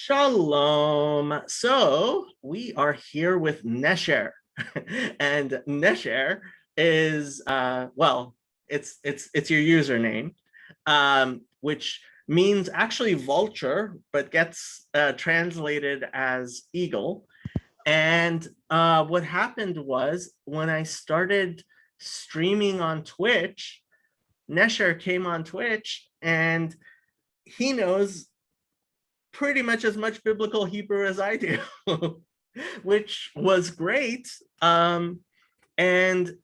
Shalom. So we are here with Nesher, and Nesher is it's your username, which means actually vulture, but gets translated as eagle. And what happened was when I started streaming on Twitch, Nesher came on Twitch, and he knows pretty much as much biblical Hebrew as I do, which was great. And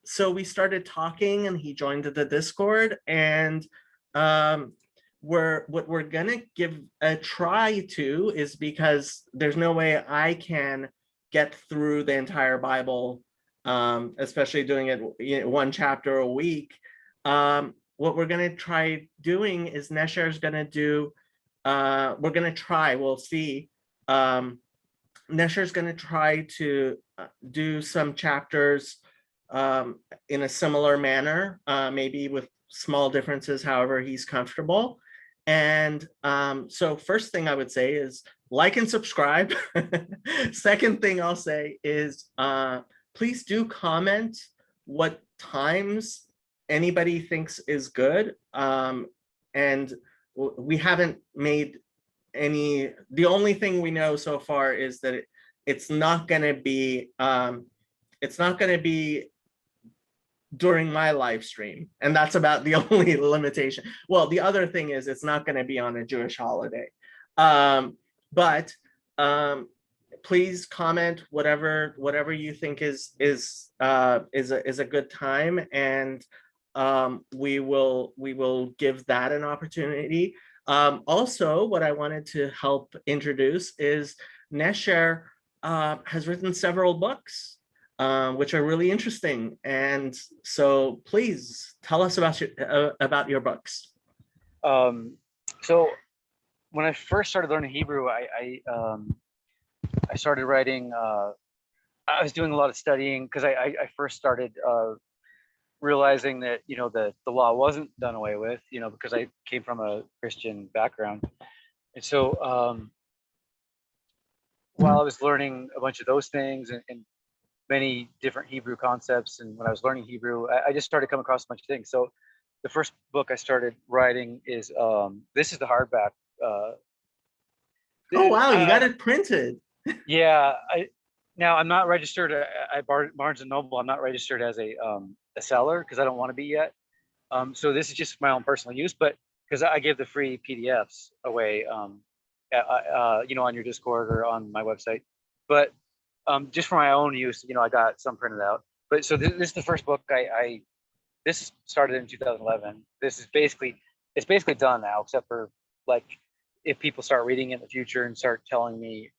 so we started talking, and he joined the Discord, and what we're gonna give a try to is, because there's no way I can get through the entire Bible, especially doing it one chapter a week. What we're gonna try doing is Nesher is gonna do. We're gonna try. We'll see. Nesher's gonna try to do some chapters in a similar manner, maybe with small differences, however he's comfortable. And so first thing I would say is like and subscribe. Second thing I'll say is please do comment what times anybody thinks is good. And we haven't made any, the only thing we know so far is that it's not going to be during my live stream, and that's about the only limitation. Well, the other thing is it's not going to be on a Jewish holiday. But please comment whatever you think is a good time, and we will give that an opportunity. Also, what I wanted to help introduce is Nesher has written several books, which are really interesting. And so please tell us about your books. So when I first started learning Hebrew, I started writing. I was doing a lot of studying because I first started realizing that the law wasn't done away with, because I came from a Christian background, and so while I was learning a bunch of those things and many different Hebrew concepts, and when I was learning Hebrew, I just started coming across a bunch of things. So the first book I started writing is this is the hardback. Oh wow, you got it printed. Yeah, now I'm not registered at Barnes and Noble. I'm not registered as a seller because I don't want to be yet. So this is just my own personal use, but because I give the free PDFs away, on your Discord or on my website. But just for my own use, I got some printed out. But so this is the first book this started in 2011. It's basically done now, except for like if people start reading it in the future and start telling me.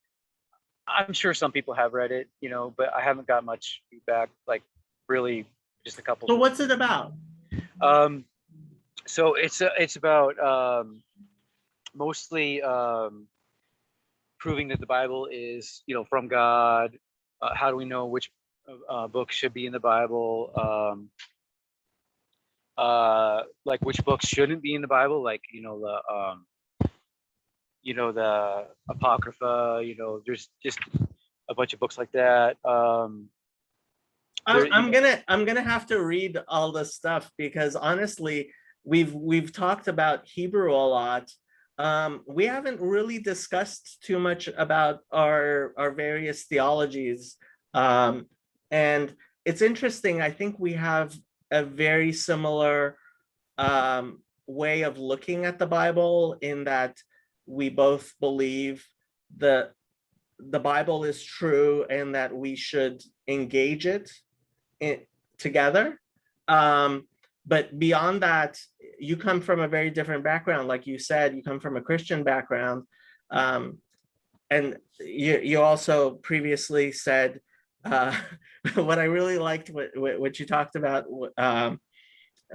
I'm sure some people have read it, but I haven't got much feedback, like really just a couple. So what's it about? So it's about mostly proving that the Bible is, from God. How do we know which books should be in the Bible? Like which books shouldn't be in the Bible, like the Apocrypha, there's just a bunch of books like that. I'm gonna have to read all this stuff, because honestly, we've talked about Hebrew a lot. We haven't really discussed too much about our various theologies, and it's interesting. I think we have a very similar way of looking at the Bible, in that we both believe that the Bible is true and that we should engage it together. But beyond that, you come from a very different background. Like you said, you come from a Christian background. And you also previously said, what I really liked, what you talked about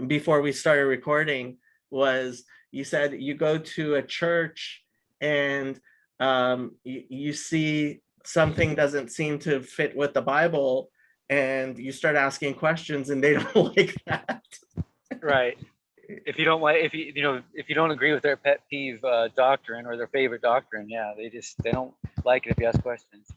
before we started recording, was you said you go to a church and you see something doesn't seem to fit with the Bible, and you start asking questions and they don't like that. Right. if you don't like, if you don't agree with their pet peeve doctrine or their favorite doctrine, yeah, they don't like it if you ask questions.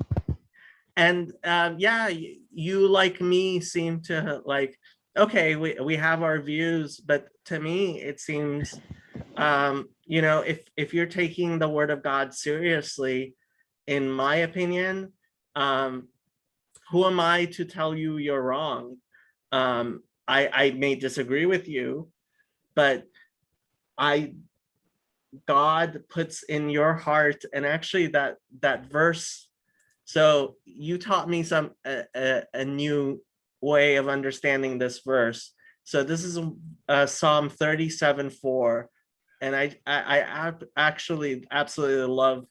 And yeah, you like me seem to like, okay, we have our views, but to me it seems, if you're taking the word of God seriously, in my opinion, um, who am I to tell you you're wrong? I may disagree with you, but I God puts in your heart, and actually that verse. So you taught me a new way of understanding this verse. So this is Psalm 37:4, and actually absolutely love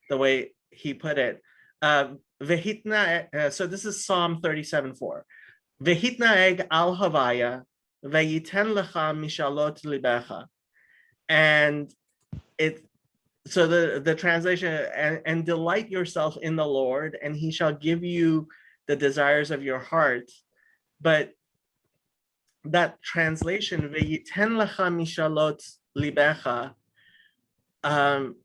the way he put it. So this is Psalm 37:4. Vehitnaeg al havaya, veyiten lecha mishalot libecha. And it so the translation, and delight yourself in the Lord, and he shall give you the desires of your heart. But that translation, veyiten lecha mishalot libecha, um,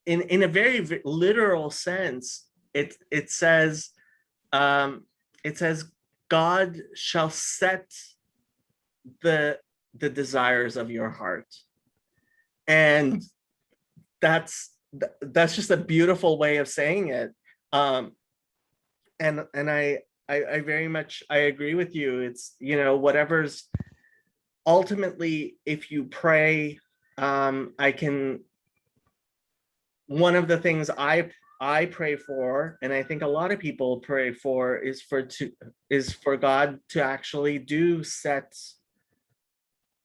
in a very literal sense, it says, um, it says God shall set the the desires of your heart. And that's just a beautiful way of saying it. um and I very much, I agree with you. It's, whatever's ultimately, if you pray, I can one of the things I pray for, and I think a lot of people pray for, is for God to actually do set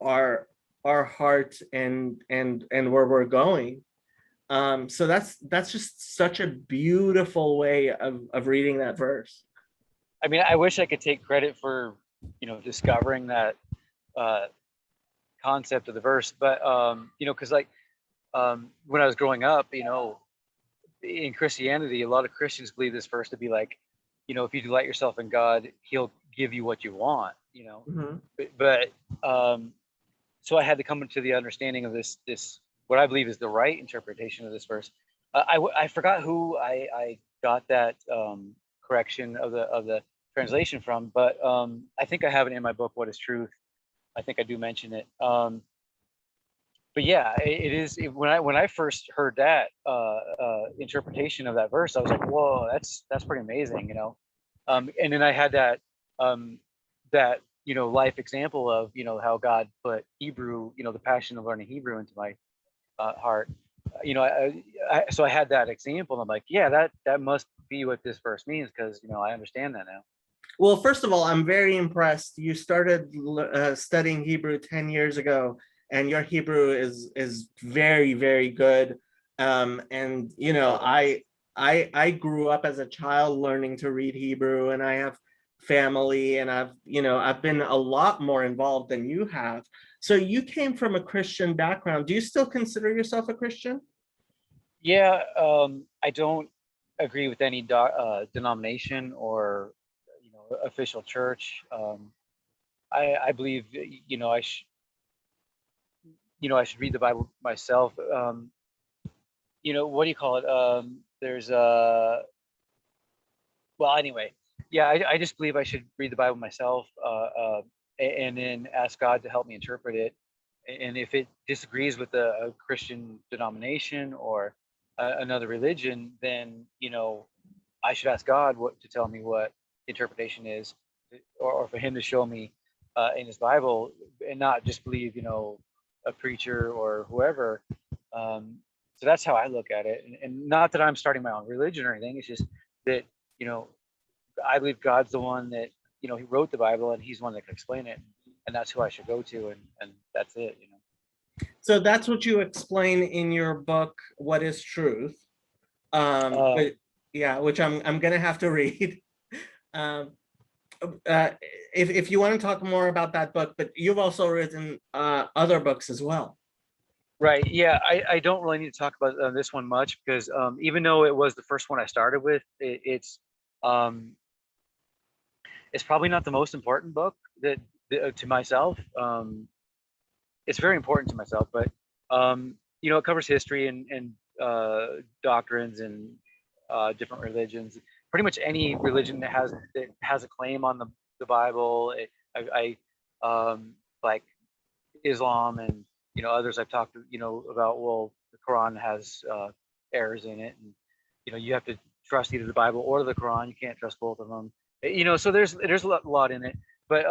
our heart and where we're going. So that's just such a beautiful way of reading that verse. I mean, I wish I could take credit for, discovering that concept of the verse, but because like when I was growing up, in Christianity, a lot of Christians believe this verse to be like, if you delight yourself in God, He'll give you what you want. Mm-hmm. But so I had to come into the understanding of this what I believe is the right interpretation of this verse. I forgot who I got that correction of the translation from, but I think I have it in my book, What is Truth. I think I do mention it. But yeah, it is. When I first heard that interpretation of that verse, I was like, "Whoa, that's pretty amazing," And then I had that life example of how God put Hebrew, the passion of learning Hebrew into my heart. So I had that example. And I'm like, yeah, that must be what this verse means, because I understand that now. Well, first of all, I'm very impressed. You started studying Hebrew 10 years ago, and your Hebrew is very, very good. And I grew up as a child learning to read Hebrew, and I have family, and I've been a lot more involved than you have. So you came from a Christian background. Do you still consider yourself a Christian? Yeah, I don't agree with any denomination or official church. I believe I should read the Bible myself. What do you call it? There's well, anyway, yeah, I just believe I should read the Bible myself, and then ask God to help me interpret it. And if it disagrees with a Christian denomination or another religion, then I should ask God to tell me what the interpretation is, or for Him to show me in His Bible, and not just believe a preacher or whoever. So that's how I look at it, and not that I'm starting my own religion or anything. It's just that you know I believe God's the one that He wrote the Bible, and He's the one that can explain it, and that's who I should go to, and that's it. So that's what you explain in your book, What is Truth? Uh, But yeah, which I'm gonna have to read. Um, uh, if you want to talk more about that book, but you've also written other books as well. right. Yeah. I don't really need to talk about this one much, because even though it was the first one I started with, um, it's probably not the most important book that to myself. it's very important to myself. But you know, it covers history and doctrines and different religions. Pretty much any religion that has a claim on the Bible. Like Islam and you know others I've talked you know about. Well, the Quran has errors in it, and you know you have to trust either the Bible or the Quran. You can't trust both of them. You know, so there's a lot in it. But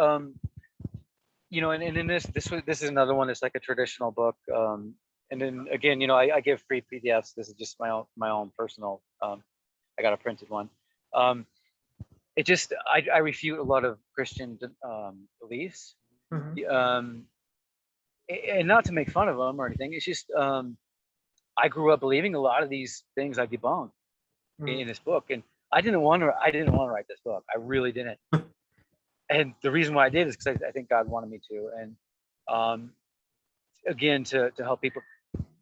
you know, and in this is another one that's like a traditional book. And then again, you know, I give free PDFs. This is just my own personal. I got a printed one. It just I refute a lot of Christian beliefs. Mhm. And not to make fun of them or anything. It's just I grew up believing a lot of these things I debunked in this book, and I didn't want to write this book. I really didn't. And the reason why I did is because I think God wanted me to, and again to help people,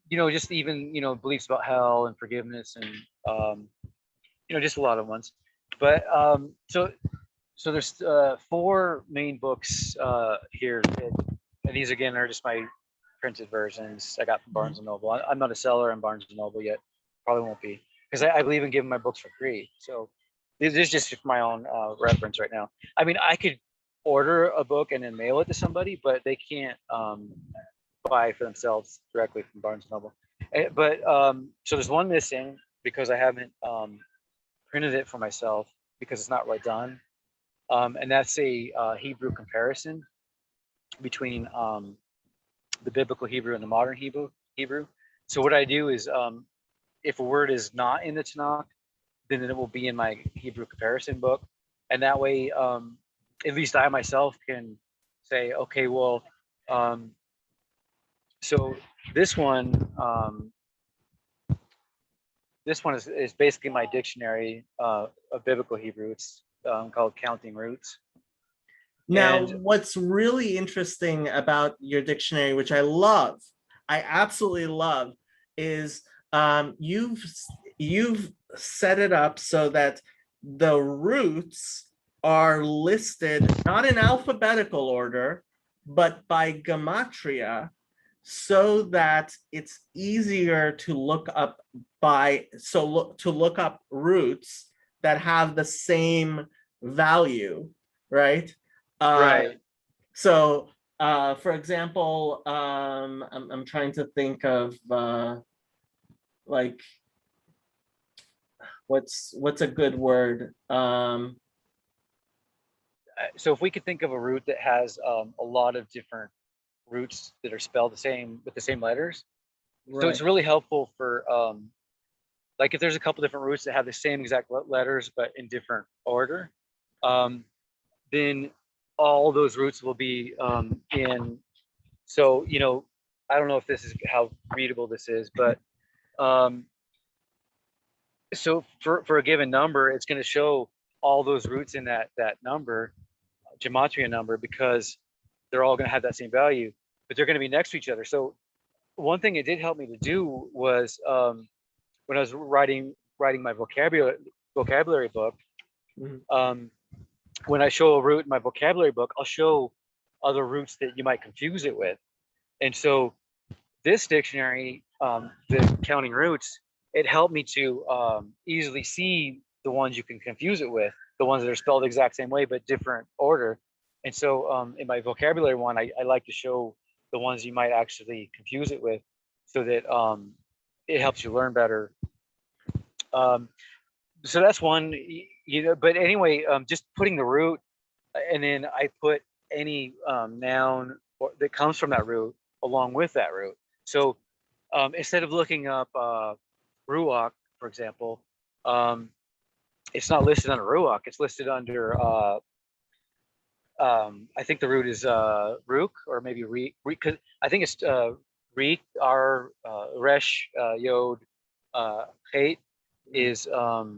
you know, just even you know beliefs about hell and forgiveness and you know just a lot of ones. But so there's 4 main books here, and these again are just my printed versions I got from Barnes and Noble. I'm not a seller in Barnes and Noble yet, probably won't be, because I believe in giving my books for free. So this is just for my own reference right now. I mean, I could order a book and then mail it to somebody, but they can't buy for themselves directly from Barnes and Noble. But so there's one missing because I haven't printed it for myself because it's not really done. And that's a Hebrew comparison between the biblical Hebrew and the modern Hebrew. So what I do is, if a word is not in the Tanakh, then it will be in my Hebrew comparison book, and that way, at least I myself can say, okay, well, so this one, is basically my dictionary of biblical Hebrew. It's called Counting Roots. Now, And what's really interesting about your dictionary, which I absolutely love, is you've set it up so that the roots are listed not in alphabetical order, but by gematria, so that it's easier to look up to look up roots that have the same value, right? Uh, right, so, for example, I'm trying to think of like what's a good word? so if we could think of a root that has a lot of different roots that are spelled the same with the same letters, so it's Right. really helpful for like if there's a couple different roots that have the same exact letters but in different order, um, then all those roots will be in. So you know, I don't know if this is how readable this is, but um, so for a given number, it's going to show all those roots in that number, gematria number, because they're all going to have that same value, but they're going to be next to each other. So one thing it did help me to do was when I was writing my vocabulary book. Mhm. Um, when I show a root in my vocabulary book, I'll show other roots that you might confuse it with. And so this dictionary, the counting roots, it helped me to easily see the ones you can confuse it with, the ones that are spelled the exact same way but different order. And so in my vocabulary one, I like to show the ones you might actually confuse it with, so that it helps you learn better. Um, so that's one, you know. But anyway, just putting the root, and then I put any noun that comes from that root along with that root. So instead of looking up ruach, for example, um, it's not listed under ruach. It's listed under I think the root is rook, or maybe re, because I think it's reek, our resh yod hate is That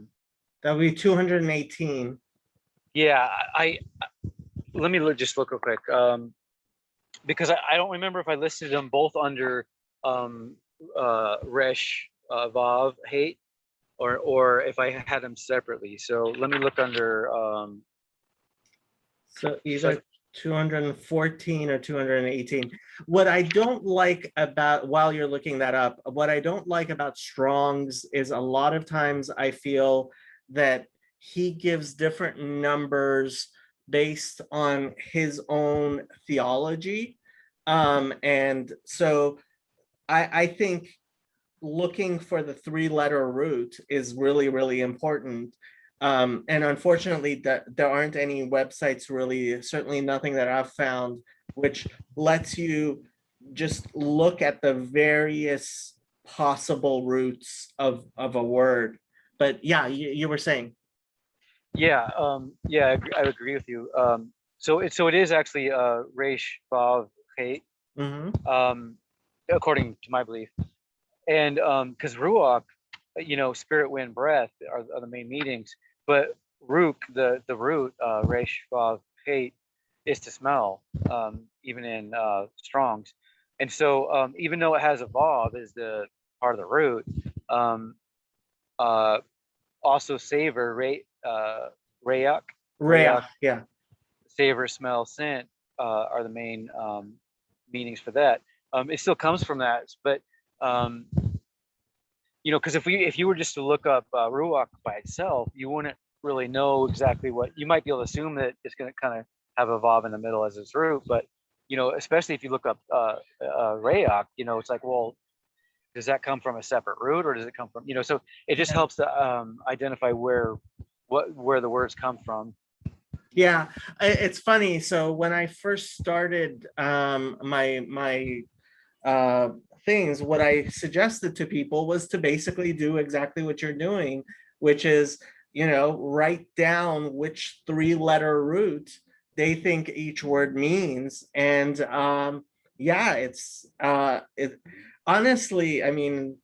would be 218. yeah. I let me just look real quick, because I don't remember if I listed them both under resh vav hate, or if I had them separately. So let me look under So so either. 214 or 218. What I don't like about, while you're looking that up, what I don't like about Strong's is a lot of times I feel that he gives different numbers based on his own theology. And so I think looking for the three-letter root is really, really important. And unfortunately, there aren't any websites really, certainly nothing that I've found, which lets you just look at the various possible roots of a word. But yeah, you were saying. Yeah, I agree with you. So it is actually Reish Vav Chet, Mhm. according to my belief. And because Ruach, spirit, wind, breath are the main meanings, but Rook, the root, Reish Vav Chet, is to smell, even in Strong's. And so even though it has a Vav as the part of the root, um, uh, also savor, Rayak, Rhea, Rayak, yeah. savor, smell, scent are the main meanings for that. It still comes from that, but um, because if you were just to look up ruach by itself, you wouldn't really know exactly what you might be able to assume that it's going to kind of have a vav in the middle as its root, but especially if you look up rayak, it's like, well, does that come from a separate root or does it come from so it just helps to identify where the words come from. Yeah, it's funny. So when I first started my uh, things, what I suggested to people was to basically do exactly what you're doing, which is, write down which three-letter root they think each word means. And yeah, it honestly, I mean,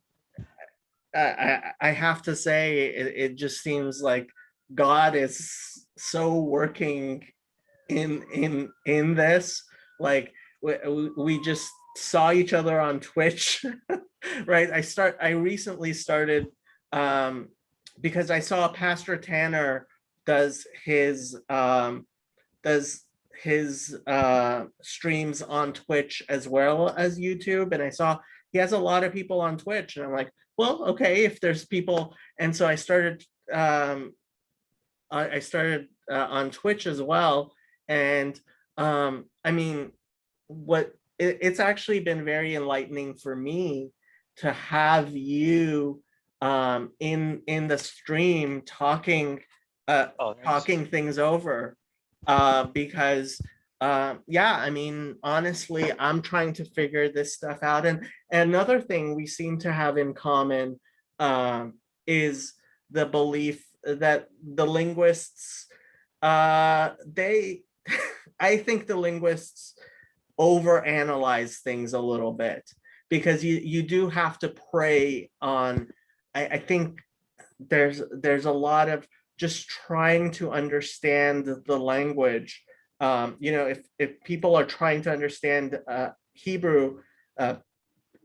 I have to say it just seems like God is so working in this. Like we just saw each other on Twitch. Right, I recently started um because I saw Pastor Tanner does his does his streams on Twitch as well as YouTube, and I saw he has a lot of people on Twitch, and I'm like, well, okay, if there's people. And so I started on Twitch as well. And I mean, it's actually been very enlightening for me to have you in the stream talking Oh, nice. talking things over, because yeah, I mean, honestly, I'm trying to figure this stuff out. And another thing we seem to have in common is the belief that the linguists, they I think the linguists overanalyze things a little bit, because you do have to prey on, I think there's a lot of just trying to understand the language. If people are trying to understand Hebrew, uh,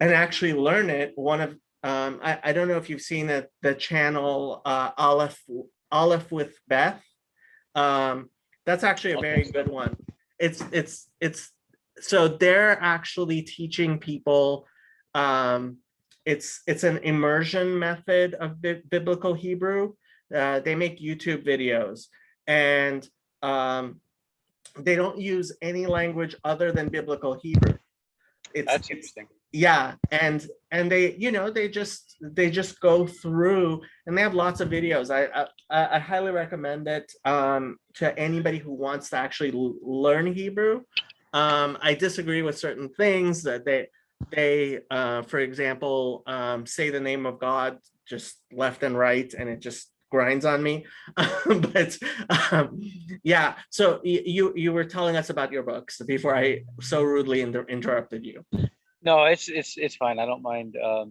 and actually learn it, one of I don't know if you've seen it, the channel Aleph with Beth. Um, that's actually a I don't think very so. good one. It's so they're actually teaching people. Um, it's an immersion method of biblical Hebrew. They make YouTube videos, and they don't use any language other than biblical Hebrew. That's It's interesting. Yeah, and they, they just go through, and they have lots of videos. I highly recommend it to anybody who wants to actually learn Hebrew. I disagree with certain things that they for example, say the name of God just left and right, and it just grinds on me. But um, yeah, so you were telling us about your books before I so rudely interrupted you. No, it's fine. I don't mind. Yeah.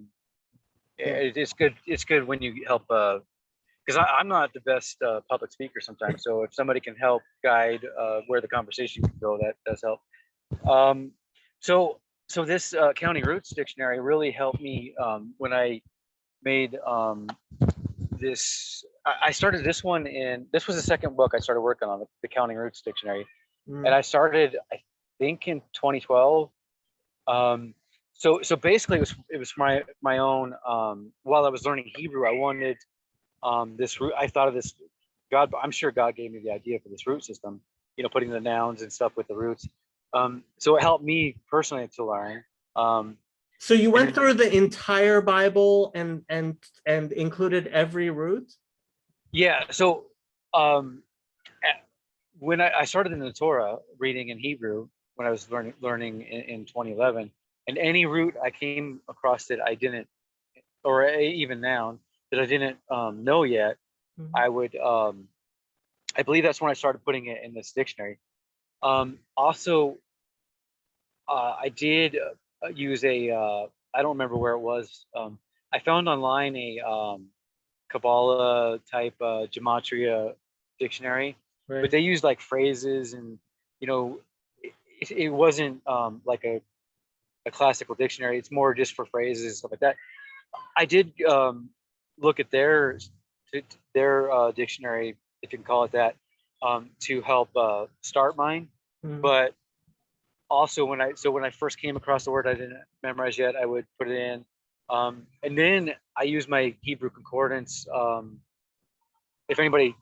It's good. It's good when you help. Because I'm not the best public speaker sometimes. So if somebody can help guide where the conversation can go, that does help. Um, so so this county roots dictionary really helped me when I made this. I started this one in. This was the second book I started working on, the counting roots dictionary, And I started, I think, in 2012. So basically it was my own, while I was learning Hebrew, I wanted this root. I thought of this, I'm sure God gave me the idea for this root system, putting the nouns and stuff with the roots. So it helped me personally to learn. So you went then, through the entire Bible and included every root? yeah. So when I started in the Torah reading in Hebrew when I was learning in 2011, and any root I came across that I didn't, or even noun that I didn't know yet, I would I believe that's when I started putting it in this dictionary. Also, I did use I don't remember where it was. I found online a Kabbalah type gematria dictionary, but Right. they used like phrases, and it wasn't like a classical dictionary. It's more just for phrases, stuff like that. I did look at their dictionary, if you can call it that, to help start mine. But also when I first came across the word I didn't memorize yet, I would put it in. And then I use my Hebrew concordance. If anybody,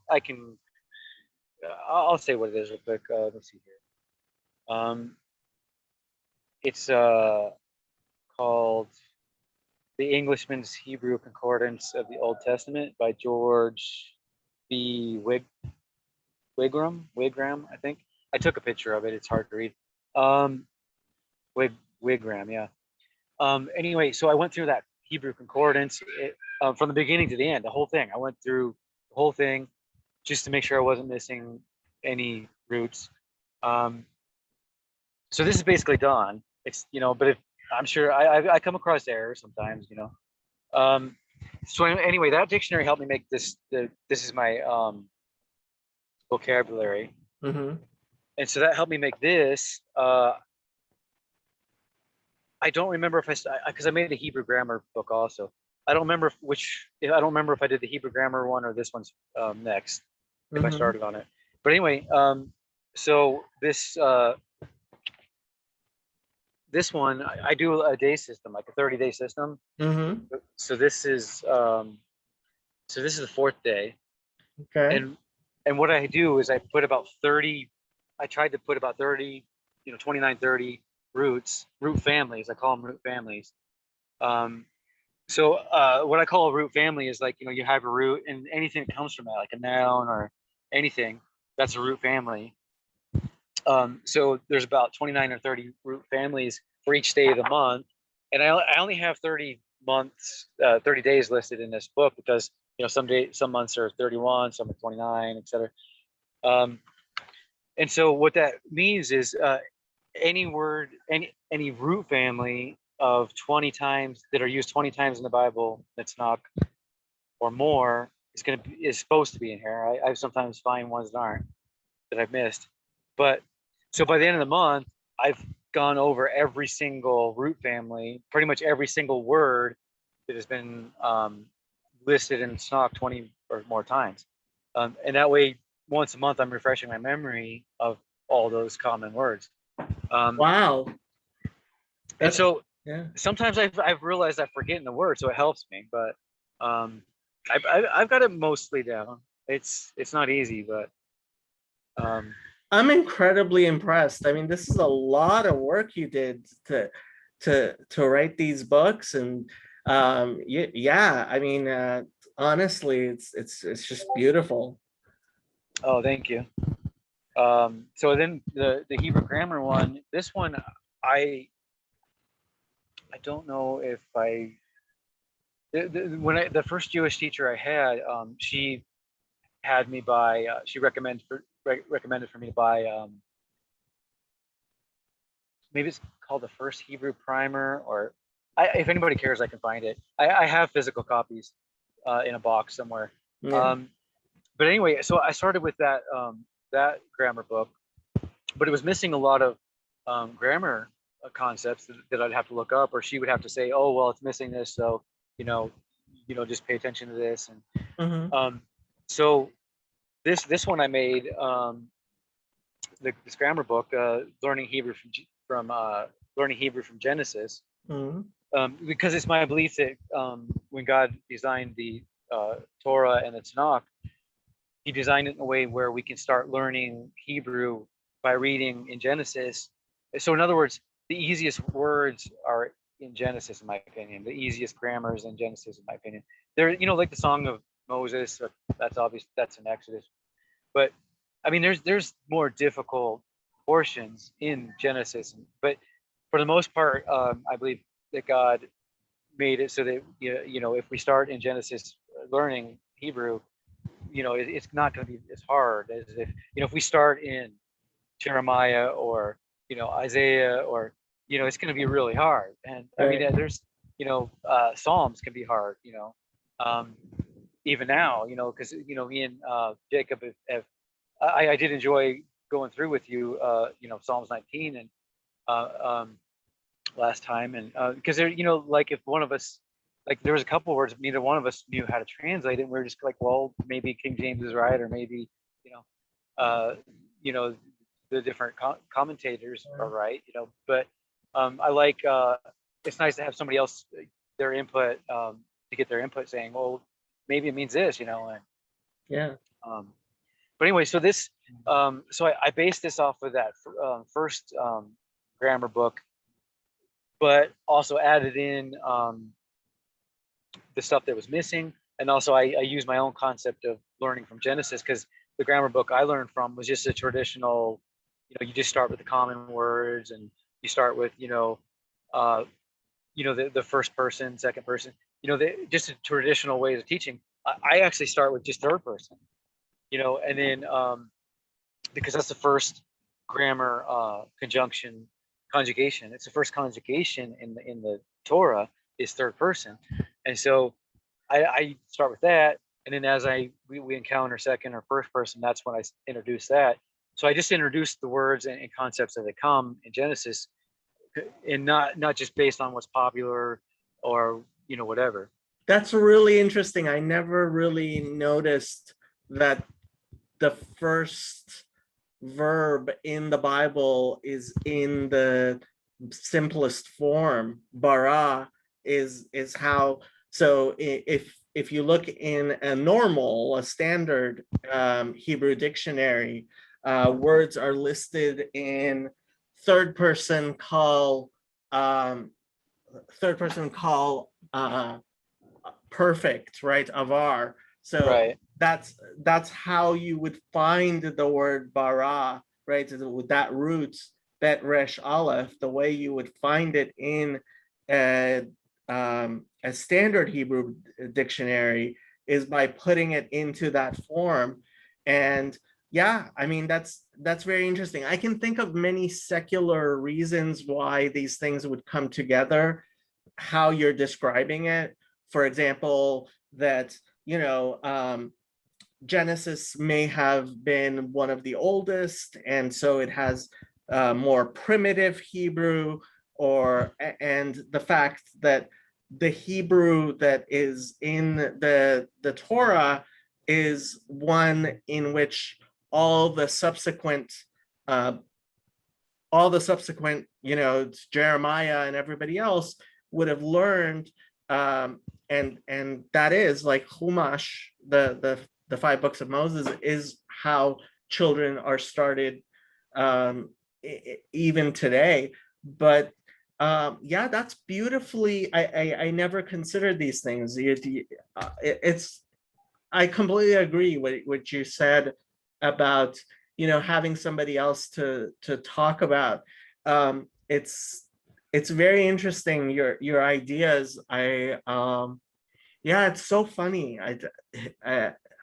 I'll say what it is real quick. Let's see here. It's called The Englishman's Hebrew Concordance of the Old Testament by George B. Wigram, I think. I took a picture of it. It's hard to read. Wigram, yeah. Anyway, so I went through that Hebrew concordance from the beginning to the end, the whole thing. I went through the whole thing just to make sure I wasn't missing any roots. So this is basically done. It's, but if I'm sure I come across errors sometimes, So anyway, that dictionary helped me make this. This is my vocabulary, and so that helped me make this. I don't remember if because I made a Hebrew grammar book also. I don't remember I don't remember if I did the Hebrew grammar one or this one's next, if I started on it. But anyway, so this one I do a day system, like a 30-day system. So this is the fourth day. Okay. And what I do is I put about 30. I tried to put about 30, 29, 30 root families. I call them root families. So what I call a root family is like, you have a root, and anything that comes from that, like a noun or anything, that's a root family. So there's about 29 or 30 root families for each day of the month. And I only have 30 days listed in this book because, some months are 31, some are 29, etc. And so what that means is any word, any root family of 20 times that are used 20 times in the Bible, that's not or more, is supposed to be in here. I sometimes find ones that aren't, that I've missed. But so by the end of the month, I've gone over every single root family, pretty much every single word that has been listed in Snock 20 or more times. And that way, once a month, I'm refreshing my memory of all those common words. Wow. And so yeah. sometimes I've realized I'm forgetting the word, so it helps me. But I've got it mostly down. It's not easy, but I'm incredibly impressed. I mean, this is a lot of work you did to write these books, and yeah, I mean, honestly, it's just beautiful. Oh, thank you. So then the Hebrew grammar one, this one, I don't know if when the first Jewish teacher I had, she had me buy, she recommended for me to buy, maybe it's called the First Hebrew Primer, or if anybody cares, I can find it. I have physical copies in a box somewhere. Yeah. But anyway, so I started with that grammar book, but it was missing a lot of grammar concepts that I'd have to look up, or she would have to say, "Oh, well, it's missing this, so just pay attention to this." And so this one I made. this grammar book, learning Hebrew learning Hebrew from Genesis, Mhm. because it's my belief that when God designed the Torah and the Tanakh, He designed it in a way where we can start learning Hebrew by reading in Genesis. So, in other words, the easiest words are in Genesis, in my opinion. The easiest grammar is in Genesis, in my opinion. There, like the Song of Moses. That's obvious. That's in Exodus. But I mean, there's more difficult portions in Genesis, but for the most part, I believe that God made it so that if we start in Genesis learning Hebrew, it's not going to be as hard as if we start in Jeremiah or Isaiah, or it's going to be really hard. And I mean, Right. there's Psalms can be hard, um, even now, because me and Jacob have I did enjoy going through with you, Psalms 19 and uh, um, last time, and because there, like if one of us, like there was a couple words neither one of us knew how to translate it, and we are just like, well, maybe King James is right, or maybe you know, uh, you know, the different commentators are right, But I like it's nice to have somebody else their input to get their input, saying, well, maybe it means this, and Yeah. um, but anyway, so this, so I based this off of that first grammar book, but also added in the stuff that was missing, and also I used my own concept of learning from Genesis, because the grammar book I learned from was just a traditional, you just start with the common words, and you start with uh, the first person, second person, just a traditional ways of teaching. I actually start with just third person, and then because that's the first grammar conjugation. It's the first conjugation in the Torah is third person, and so I start with that, and then as we encounter second or first person, that's when I introduce that. So I just introduce the words and concepts as they come in Genesis, and not just based on what's popular or whatever. That's really interesting. I never really noticed that the first verb in the Bible is in the simplest form. Bara is how. So if you look in a standard Hebrew dictionary, words are listed in third person call um, third person call perfect, right? Avar. So Right. that's how you would find the word bara, right? With that root, bet resh aleph, the way you would find it in a standard Hebrew dictionary is by putting it into that form. And yeah, I mean that's very interesting. I can think of many secular reasons why these things would come together, how you're describing it. For example, that Genesis may have been one of the oldest, and so it has more primitive Hebrew, and the fact that the Hebrew that is in the Torah is one in which all the subsequent uh, Jeremiah and everybody else would have learned, and that is like Chumash, the five books of Moses, is how children are started, even today. But yeah, that's beautifully. I never considered these things. It's I completely agree with what you said about having somebody else to talk about. It's very interesting, your ideas. Yeah, it's so funny.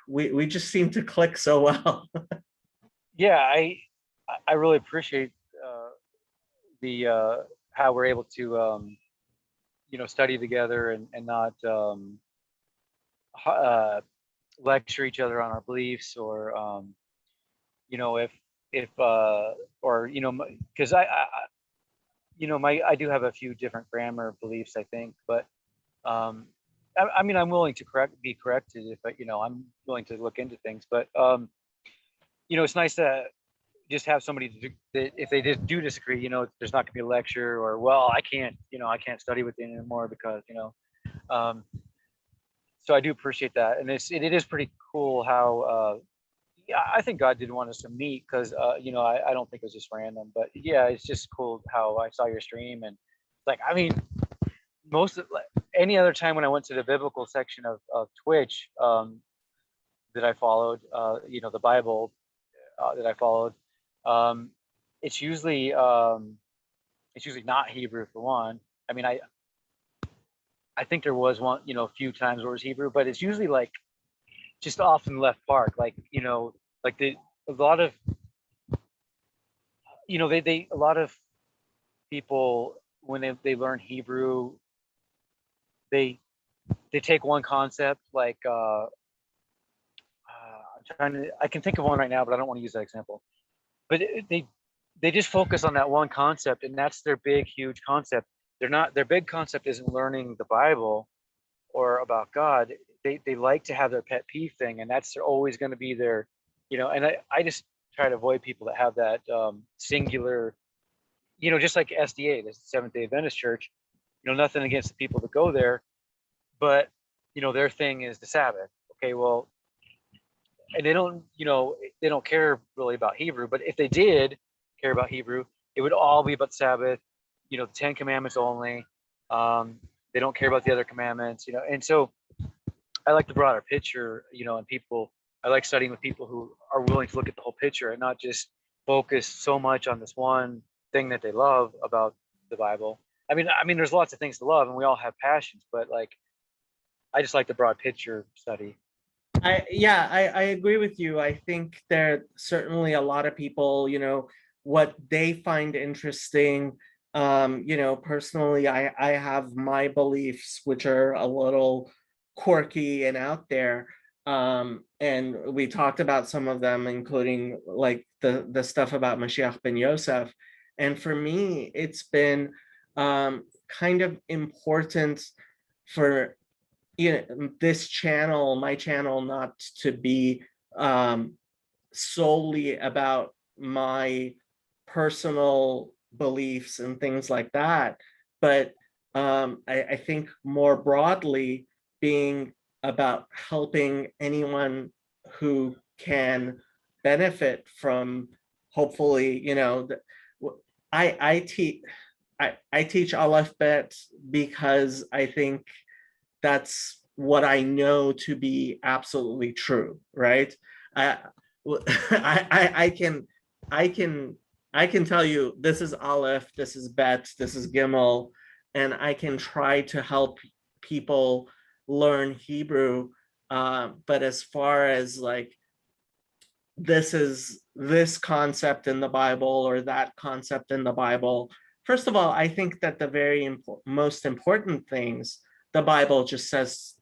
We just seem to click so well. Yeah, I really appreciate the how we're able to study together, and not uh, lecture each other on our beliefs, or if or because I do have a few different grammar beliefs, I think, but um I mean, I'm willing to be corrected if I'm willing to look into things, but it's nice to just have somebody that if they just do disagree, there's not going to be a lecture, or well, I can't study with you anymore because Um, so I do appreciate that, and it is pretty cool how yeah, I think God did want us to meet because I don't think it was just random, but yeah, it's just cool how I saw your stream, and like I mean most of like, any other time when I went to the biblical section of Twitch that I followed, the Bible that I followed, um, it's usually not Hebrew for one. I mean, I think there was one, a few times where it was Hebrew, but it's usually like just off in the left park, like like a lot of they a lot of people when they learn Hebrew, they they take one concept like I can think of one right now, but I don't want to use that example. But they just focus on that one concept, and that's their big huge concept. Their big concept isn't learning the Bible or about God. They like to have their pet peeve thing, and that's always going to be their, and I just try to avoid people that have that singular, just like SDA, the Seventh Day Adventist Church. Nothing against the people that go there, but their thing is the Sabbath. Okay, well, and they don't care really about Hebrew, but if they did care about Hebrew, it would all be about Sabbath, the Ten Commandments only. They don't care about the other commandments, and so I like the broader picture, and people, I like studying with people who are willing to look at the whole picture and not just focus so much on this one thing that they love about the Bible. I mean, there's lots of things to love, and we all have passions, but like, I just like the broad picture study. I agree with you. I think there are certainly a lot of people, what they find interesting. Personally, I have my beliefs, which are a little quirky and out there. And we talked about some of them, including like the stuff about Mashiach ben Yosef. And for me, it's been kind of important for this channel, my channel, not to be um, solely about my personal beliefs and things like that, but I think more broadly being about helping anyone who can benefit from, hopefully, I teach Aleph Bet because I think that's what I know to be absolutely true, right? I, I can, I can, I can tell you this is Aleph, this is Bet, this is Gimel, and I can try to help people learn Hebrew. But as far as like this is this concept in the Bible or that concept in the Bible, first of all, I think that the very most important things the Bible just says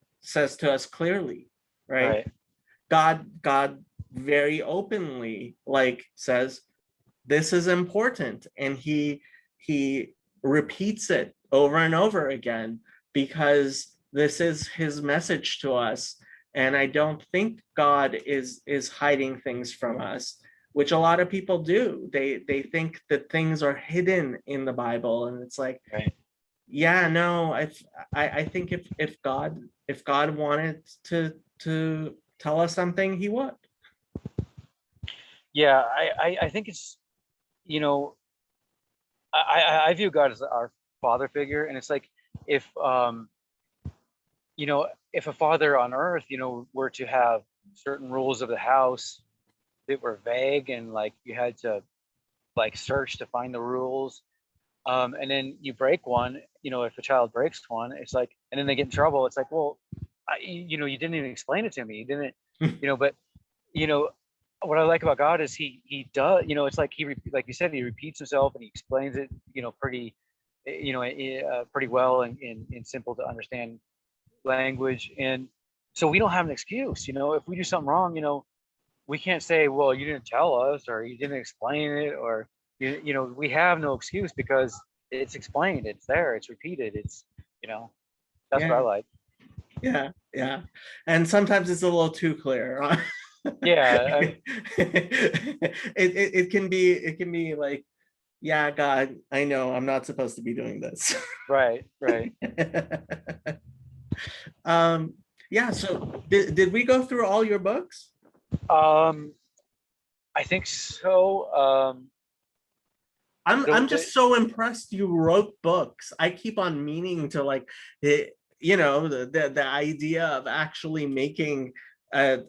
to us clearly, right? Right. God very openly like says this is important, and he repeats it over and over again because this is his message to us. And I don't think God is hiding things from us, which a lot of people do. They think that things are hidden in the Bible, and it's like, Right. yeah, no, I think if God wanted to tell us something, he would. Yeah, I think it's, you know, I view God as our father figure, and it's like if if a father on earth, were to have certain rules of the house that were vague, and like you had to like search to find the rules, and then you break one, if a child breaks one, it's like, and then they get in trouble, it's like, well, you didn't even explain it to me, you didn't, but you know what I like about God is he does, it's like like you said, he repeats himself and he explains it, pretty, pretty well in simple to understand language. And so we don't have an excuse, if we do something wrong, we can't say, well, you didn't tell us, or you didn't explain it, or we have no excuse because it's explained, it's there, it's repeated, it's, that's what I Yeah, like. yeah, yeah. And sometimes it's a little too clear. Yeah, It can be like, yeah, God, I know I'm not supposed to be doing this. right, right. um, yeah, so did we go through all your books? Um, I think so. I'm The just so impressed you wrote books. I keep on meaning to like you know, the idea of actually making a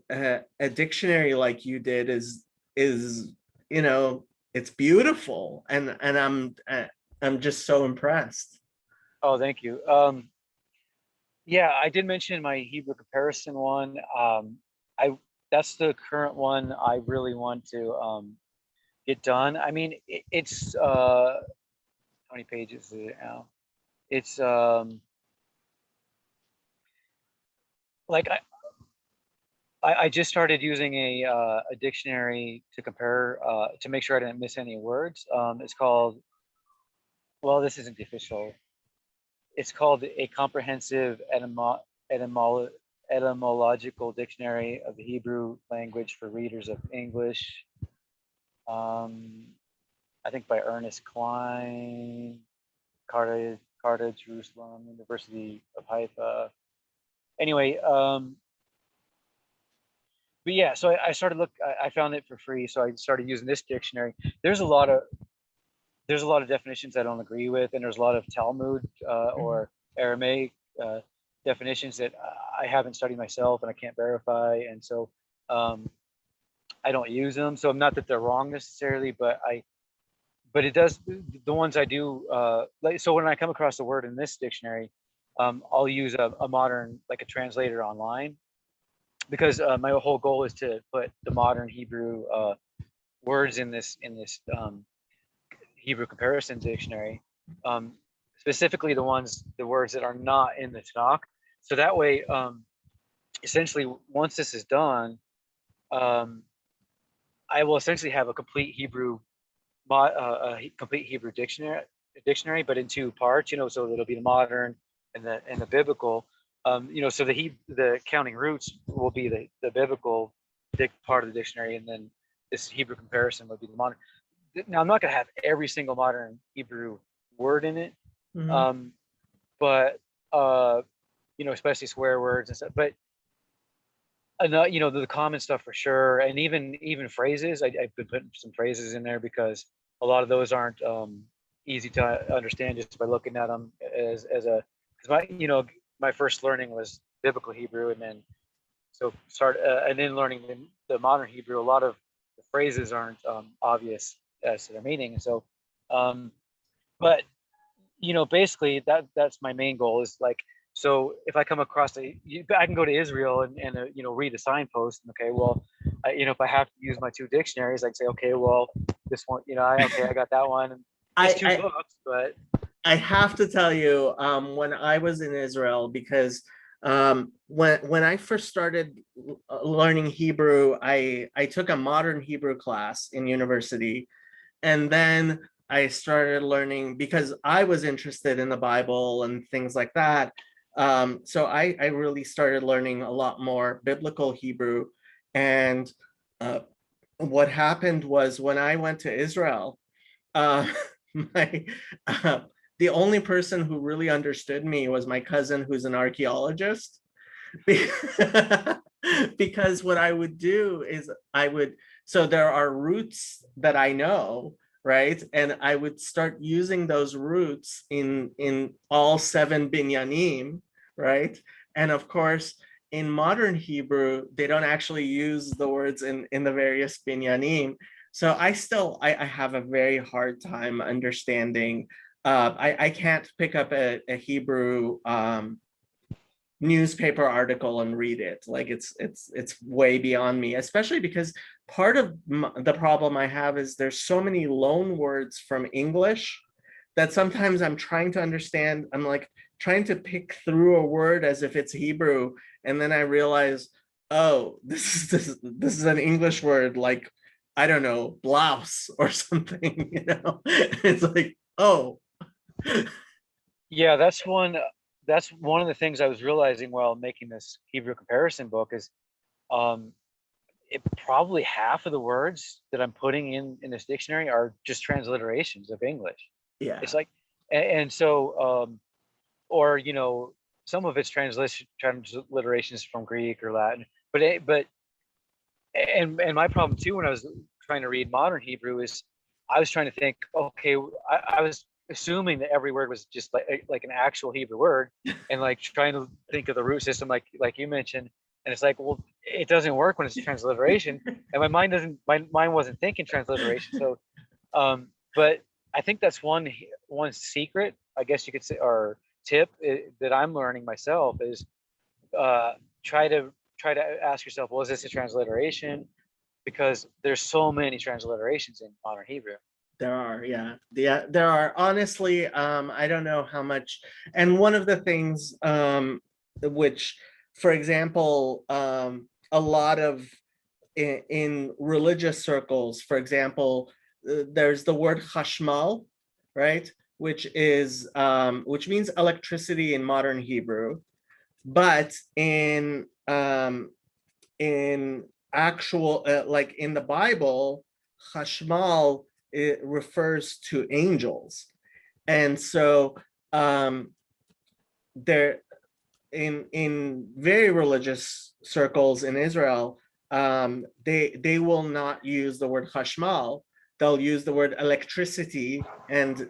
dictionary like you did is you know, it's beautiful, and I'm just so impressed. Oh, thank you. Yeah, I did mention my Hebrew comparison one. I That's the current one I really want to get done. I mean, it's how many pages is it now? It's like I just started using a dictionary to compare to make sure I didn't miss any words. It's called, well, this isn't the official. It's called a comprehensive etymological dictionary of the Hebrew language for readers of English. Um, I think by Ernest Klein, Carta, Jerusalem, University of Haifa. Anyway, but yeah, so I started I found it for free, so I started using this dictionary. There's a lot of definitions I don't agree with, and there's a lot of Talmud or Aramaic definitions that I haven't studied myself and I can't verify, and so I don't use them. So not that they're wrong necessarily, but it does, the ones I do like. So when I come across a word in this dictionary, I'll use a modern, like a translator online, because my whole goal is to put the modern Hebrew words in this Hebrew comparison dictionary, um, specifically the words that are not in the Tanakh. So that way, essentially, once this is done, um, I will essentially have a complete complete Hebrew dictionary, but in two parts. You know, so it'll be the modern and the biblical. You know, so the counting roots will be the biblical part of the dictionary, and then this Hebrew comparison would be the modern. Now, I'm not going to have every single modern Hebrew word in it, Mhm. um, but you know, especially swear words and stuff. But you know, the common stuff for sure, and even phrases. I've been putting some phrases in there because a lot of those aren't easy to understand just by looking at them as a, because my first learning was biblical Hebrew, and then and then learning the modern Hebrew. A lot of the phrases aren't obvious as to their meaning, and so um, but you know, basically that's my main goal is like, so if I come across I can go to Israel and you know, read a signpost. And okay, well, you know, if I have to use my two dictionaries, I can say, okay, well, this one, you know, I got that one. And it's two I books, but I have to tell you, when I was in Israel, because when I first started learning Hebrew, I took a modern Hebrew class in university, and then I started learning because I was interested in the Bible and things like that. So I really started learning a lot more biblical Hebrew, and uh, what happened was when I went to Israel, uh, my uh, the only person who really understood me was my cousin, who's an archaeologist. Because what I would do is so there are roots that I know, right? And I would start using those roots in all seven binyanim, right? And of course, in modern Hebrew, they don't actually use the words in the various binyanim. So I have a very hard time understanding. I can't pick up a Hebrew newspaper article and read it. Like it's way beyond me, especially because part of the problem I have is there's so many loan words from English that sometimes I'm trying to understand. I'm like trying to pick through a word as if it's Hebrew, and then I realize, oh, this is an English word, like, I don't know, blouse or something, you know. It's like, oh. yeah, that's one of the things I was realizing while making this Hebrew comparison book is, um, probably half of the words that I'm putting in this dictionary are just transliterations of English. Yeah. It's like, and so, or some of it's transliterations from Greek or Latin. And my problem too when I was trying to read modern Hebrew is I was trying to think, okay, I was assuming that every word was just like an actual Hebrew word, and like trying to think of the root system, like you mentioned, and it's like, well, it doesn't work when it's transliteration, and my mind wasn't thinking transliteration. So, but I think that's one secret, I guess you could say, or tip that I'm learning myself is uh, try to ask yourself, was this a transliteration? Because there's so many transliterations in modern Hebrew. There are, yeah. There are. Honestly, I don't know how much. And one of the things, which, for example, a lot of in religious circles, for example, there's the word chashmal, right? Which means electricity in modern Hebrew, but in actual like in the Bible, chashmal, it refers to angels, and so there in very religious circles in Israel, they will not use the word chashmal. They'll use the word electricity, and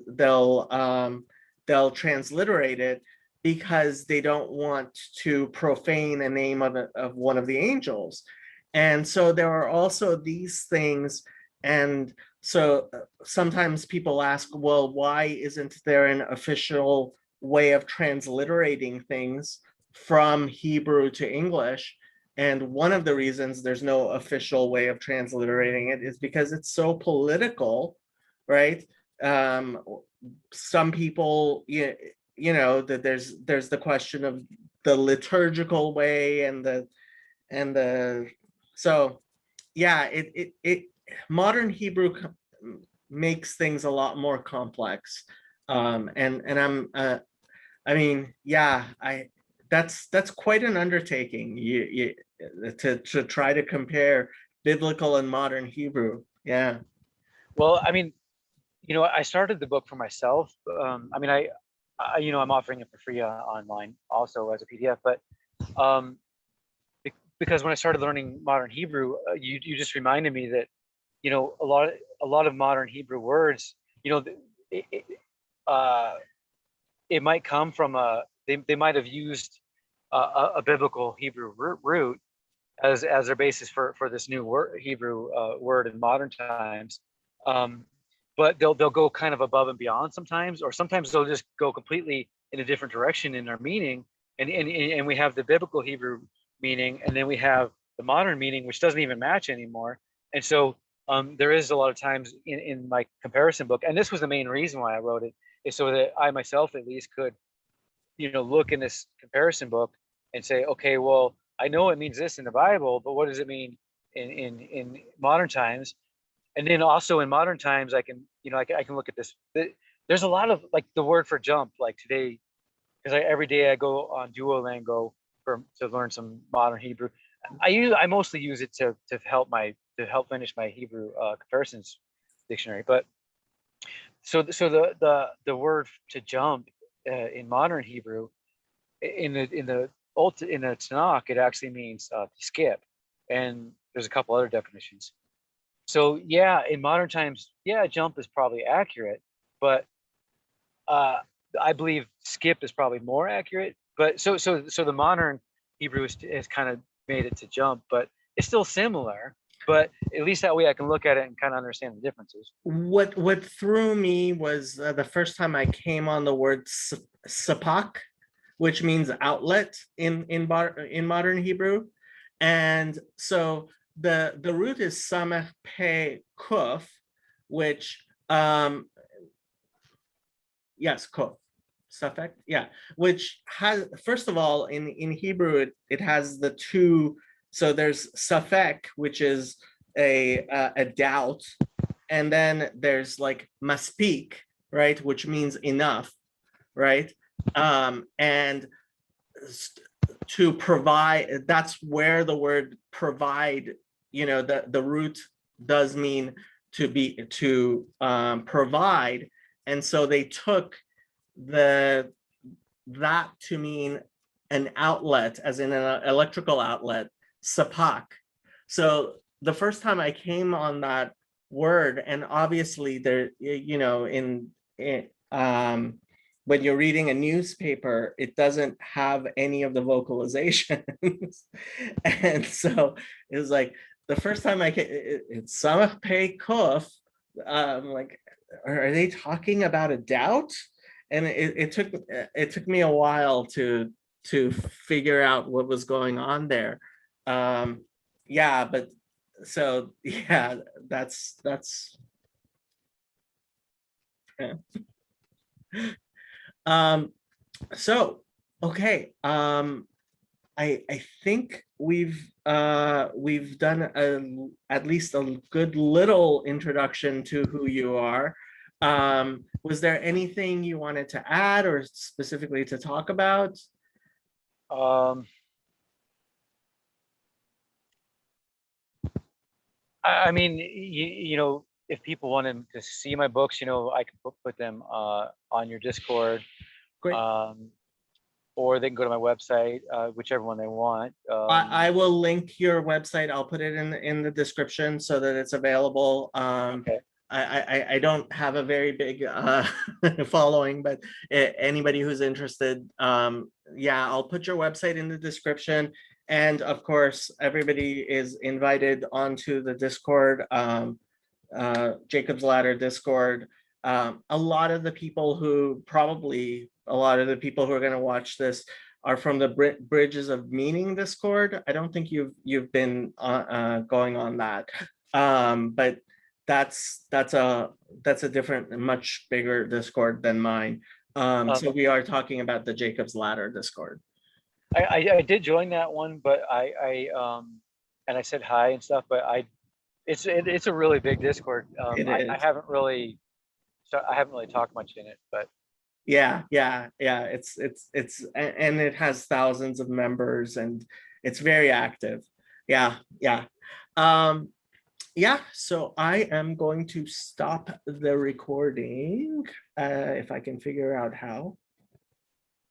they'll transliterate it because they don't want to profane a name of one of the angels. And so there are also these things. And so sometimes people ask, well, why isn't there an official way of transliterating things from Hebrew to English? And one of the reasons there's no official way of transliterating it is because it's so political, right? Some people, that there's the question of the liturgical way and the so yeah, it modern Hebrew makes things a lot more complex. And I mean, yeah, that's quite an undertaking. To try to compare biblical and modern Hebrew. Yeah. Well, I mean, I started the book for myself. I mean, I'm offering it for free online also as a PDF, but um, because when I started learning modern Hebrew, you just reminded me that a lot of modern Hebrew words, it, it, uh, it might come from they might have used a biblical Hebrew root as their basis for this new Hebrew word in modern times. Um, but they'll go kind of above and beyond sometimes, or sometimes they'll just go completely in a different direction in their meaning. And we have the biblical Hebrew meaning, and then we have the modern meaning, which doesn't even match anymore. And so there is a lot of times in my comparison book, and this was the main reason why I wrote it, is so that I myself at least could look in this comparison book and say, okay, well, I know it means this in the Bible, but what does it mean in modern times? And then also in modern times, I can I can look at this. There's a lot of like the word for jump, like today, because every day I go on Duolingo to learn some modern Hebrew. I mostly use it to help finish my Hebrew comparisons dictionary. But so the word to jump in modern Hebrew in the Tanakh, it actually means to skip, and there's a couple other definitions. So yeah, in modern times, yeah, jump is probably accurate, but I believe skip is probably more accurate. But so the modern Hebrew has kind of made it to jump, but it's still similar. But at least that way I can look at it and kind of understand the differences. What threw me was the first time I came on the word sapak, which means outlet in modern Hebrew. And so the root is samech pe kuf, which yes, kuf, suffix, yeah, which has, first of all, in Hebrew it has the two. So there's safek, which is a doubt, and then there's like maspik, right, which means enough, right? And to provide, that's where the word provide, the root does mean to provide. And so they took that to mean an outlet, as in an electrical outlet, sapak. So the first time I came on that word, and obviously there, when you're reading a newspaper, it doesn't have any of the vocalizations. And so it was like the first time it's samach pei kuf, like, are they talking about a doubt? And it took me a while to figure out what was going on there. Yeah, but so yeah, that's yeah. Um, so okay, I think we've done at least a good little introduction to who you are. Was there anything you wanted to add or specifically to talk about? Um, I mean, if people wanted to see my books, I can put them on your Discord, Great. or they can go to my website, whichever one they want. I will link your website. I'll put it in the description so that it's available. Okay. I don't have a very big following, but anybody who's interested, yeah, I'll put your website in the description. And of course, everybody is invited onto the Discord, Jacob's Ladder Discord. A lot of the people who are going to watch this are from the Bridges of Meaning Discord. I don't think you've been going on that, but that's a different, much bigger Discord than mine. So we are talking about the Jacob's Ladder Discord. I did join that one, but and I said hi and stuff, but it's a really big Discord. I haven't really talked much in it, but yeah, it's and it has thousands of members and it's very active. Yeah. Yeah, so I am going to stop the recording, if I can figure out how.